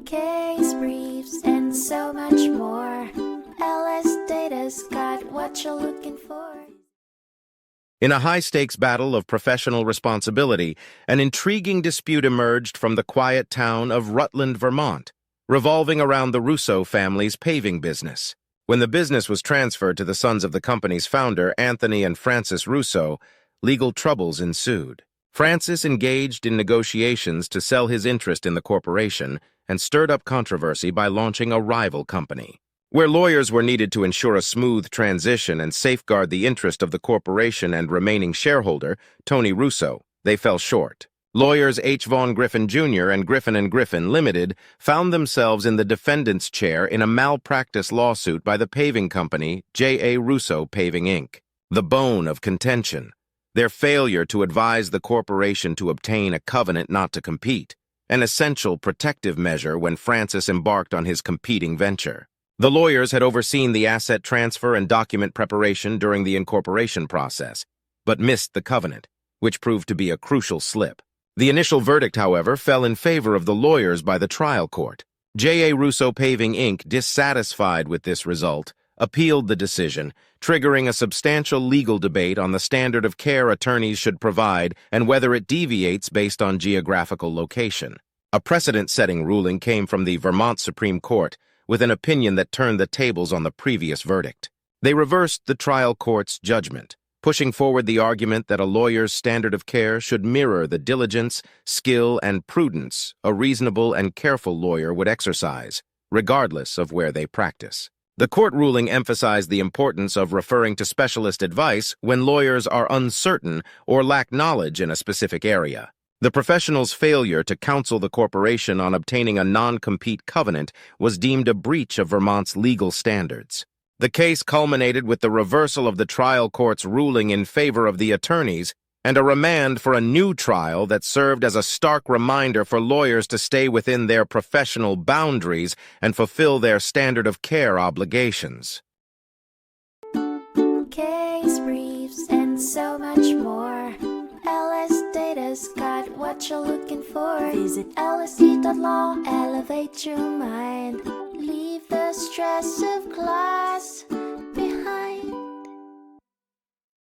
case briefs, and so much more. LSData's got what you're looking for. In a high-stakes battle of professional responsibility, an intriguing dispute emerged from the quiet town of Rutland, Vermont, revolving around the Russo family's paving business. When the business was transferred to the sons of the company's founder, Anthony and Francis Russo, legal troubles ensued. Francis engaged in negotiations to sell his interest in the corporation and stirred up controversy by launching a rival company. Where lawyers were needed to ensure a smooth transition and safeguard the interest of the corporation and remaining shareholder, Tony Russo, they fell short. Lawyers H. Vaughn Griffin Jr. and Griffin Limited found themselves in the defendant's chair in a malpractice lawsuit by the paving company J.A. Russo Paving, Inc. The bone of contention: their failure to advise the corporation to obtain a covenant not to compete, an essential protective measure when Francis embarked on his competing venture. The lawyers had overseen the asset transfer and document preparation during the incorporation process, but missed the covenant, which proved to be a crucial slip. The initial verdict, however, fell in favor of the lawyers by the trial court. J.A. Russo Paving, Inc., dissatisfied with this result, appealed the decision, triggering a substantial legal debate on the standard of care attorneys should provide and whether it deviates based on geographical location. A precedent-setting ruling came from the Vermont Supreme Court, with an opinion that turned the tables on the previous verdict. They reversed the trial court's judgment, pushing forward the argument that a lawyer's standard of care should mirror the diligence, skill, and prudence a reasonable and careful lawyer would exercise, regardless of where they practice. The court ruling emphasized the importance of referring to specialist advice when lawyers are uncertain or lack knowledge in a specific area. The professional's failure to counsel the corporation on obtaining a non-compete covenant was deemed a breach of Vermont's legal standards. The case culminated with the reversal of the trial court's ruling in favor of the attorneys and a remand for a new trial that served as a stark reminder for lawyers to stay within their professional boundaries and fulfill their standard of care obligations. Case briefs, and so much more. LSData's got what you're looking for. Visit lsd.law, elevate your mind. Leave the stress of class.